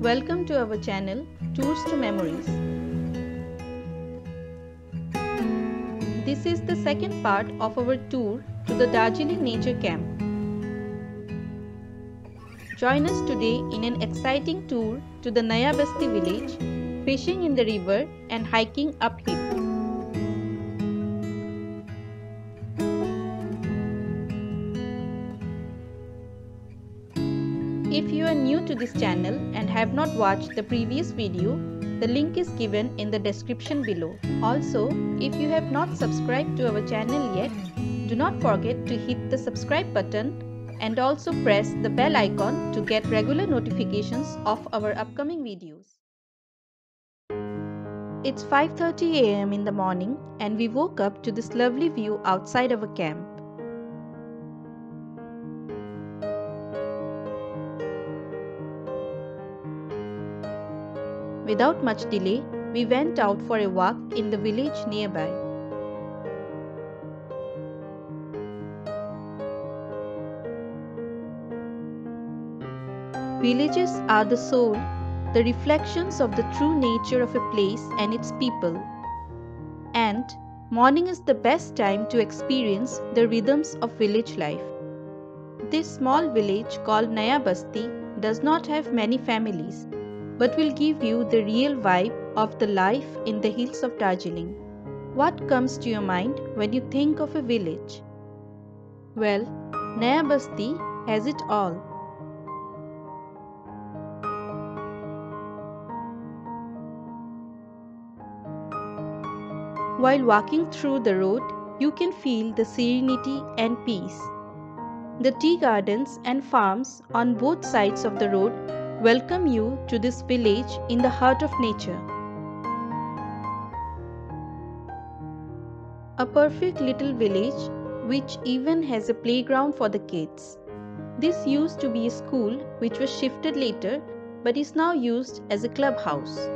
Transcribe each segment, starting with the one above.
Welcome to our channel Tours to Memories. This is the second part of our tour to the Darjeeling Nature Camp. Join us today in an exciting tour to the Nayabasti village, fishing in the river and hiking uphill. If you are new to this channel and have not watched the previous video, the link is given in the description below. Also, if you have not subscribed to our channel yet, do not forget to hit the subscribe button and also press the bell icon to get regular notifications of our upcoming videos. It's 5:30 AM in the morning and we woke up to this lovely view outside our camp. Without much delay, we went out for a walk in the village nearby. Villages are the soul, the reflections of the true nature of a place and its people. And morning is the best time to experience the rhythms of village life. This small village called Nayabasti does not have many families, but will give you the real vibe of the life in the hills of Darjeeling. What comes to your mind when you think of a village? Well, Nayabasti has it all. While walking through the road, you can feel the serenity and peace. The tea gardens and farms on both sides of the road welcome you to this village in the heart of nature. A perfect little village which even has a playground for the kids. This used to be a school which was shifted later but is now used as a clubhouse.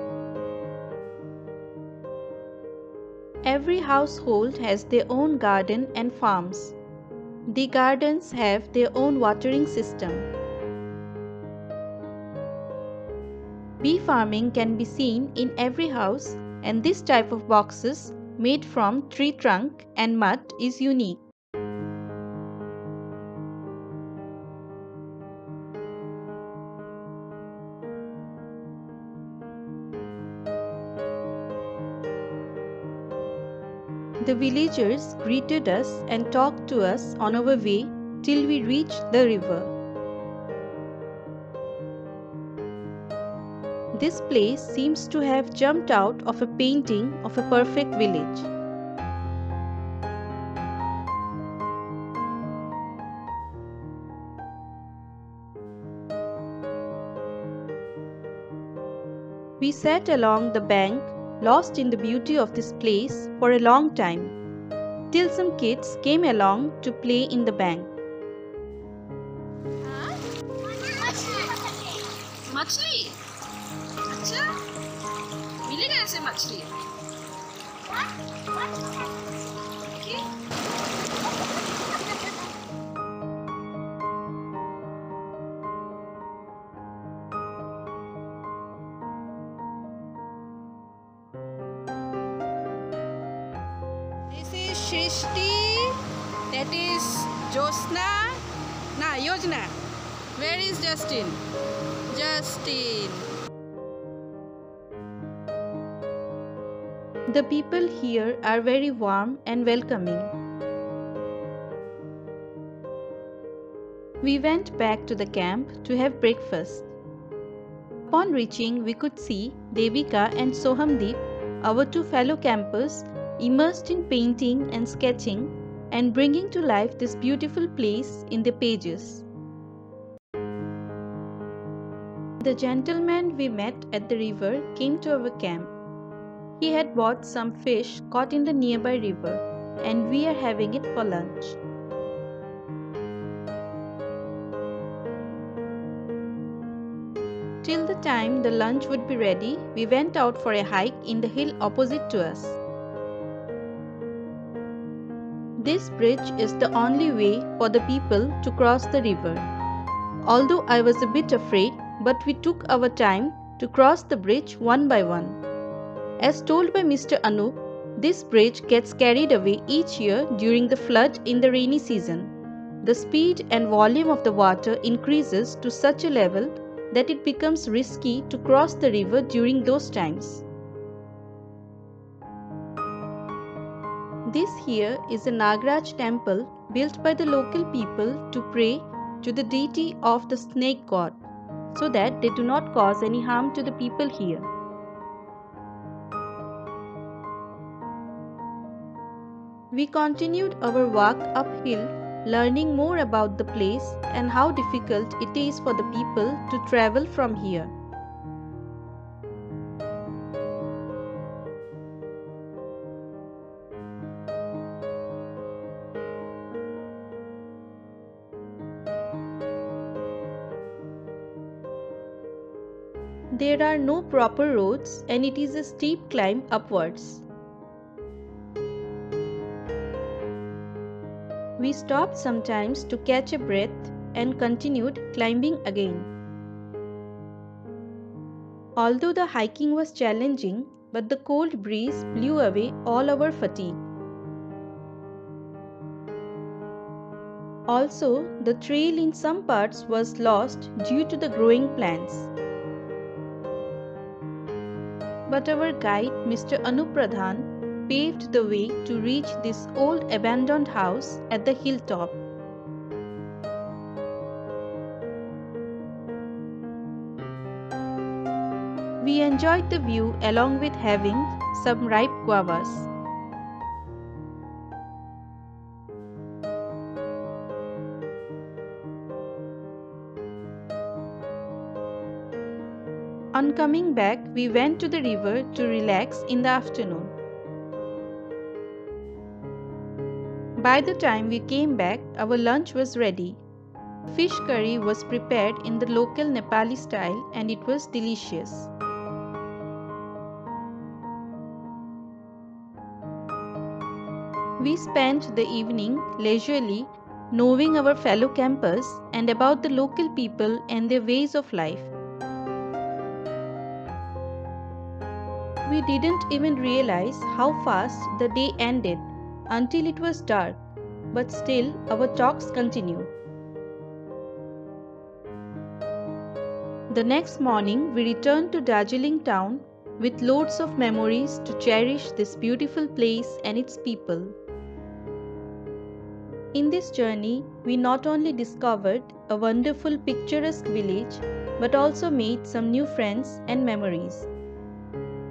Every household has their own garden and farms. The gardens have their own watering system. Bee farming can be seen in every house, and this type of boxes made from tree trunk and mud is unique. The villagers greeted us and talked to us on our way till we reached the river. This place seems to have jumped out of a painting of a perfect village. We sat along the bank, lost in the beauty of this place for a long time, till some kids came along to play in the bank. मछली अच्छा मिलेगा ऐसे मछली This is Shrishti, that is Josna, Yojna. Where is Justin? Justin. The people here are very warm and welcoming. We went back to the camp to have breakfast. Upon reaching, we could see Devika and Sohamdeep, our two fellow campers, immersed in painting and sketching and bringing to life this beautiful place in their pages. The gentleman we met at the river came to our camp. He had bought some fish caught in the nearby river, and we are having it for lunch. Till the time the lunch would be ready, we went out for a hike in the hill opposite to us. This bridge is the only way for the people to cross the river. Although I was a bit afraid, but we took our time to cross the bridge one by one. As told by Mr. Anup, this bridge gets carried away each year during the flood in the rainy season. The speed and volume of the water increases to such a level that it becomes risky to cross the river during those times. This here is a Nagraj temple built by the local people to pray to the deity of the snake god, so that they do not cause any harm to the people here. We continued our walk uphill, learning more about the place and how difficult it is for the people to travel from here. There are no proper roads and it is a steep climb upwards. We stopped sometimes to catch a breath and continued climbing again. Although the hiking was challenging, but the cold breeze blew away all our fatigue. Also, the trail in some parts was lost due to the growing plants. But our guide, Mr. Anup Pradhan, paved the way to reach this old abandoned house at the hilltop. We enjoyed the view along with having some ripe guavas. On coming back, we went to the river to relax in the afternoon. By the time we came back, our lunch was ready. Fish curry was prepared in the local Nepali style and it was delicious. We spent the evening leisurely knowing our fellow campers and about the local people and their ways of life. We didn't even realize how fast the day ended until it was dark, but still our talks continued. The next morning we returned to Darjeeling town with loads of memories to cherish this beautiful place and its people. In this journey, we not only discovered a wonderful picturesque village, but also made some new friends and memories.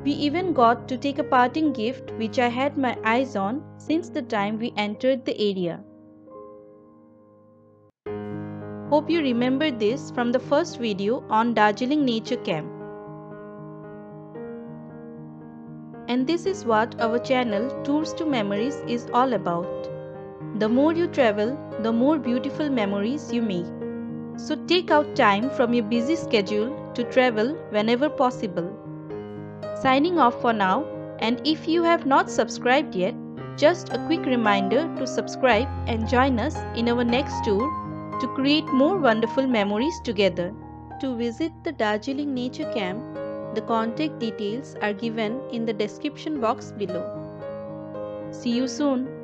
We even got to take a parting gift which I had my eyes on since the time we entered the area. Hope you remember this from the first video on Darjeeling Nature Camp. And this is what our channel Tours to Memories is all about. The more you travel, the more beautiful memories you make. So take out time from your busy schedule to travel whenever possible. Signing off for now, and if you have not subscribed yet, just a quick reminder to subscribe and join us in our next tour to create more wonderful memories together. To visit the Darjeeling Nature Camp, the contact details are given in the description box below. See you soon.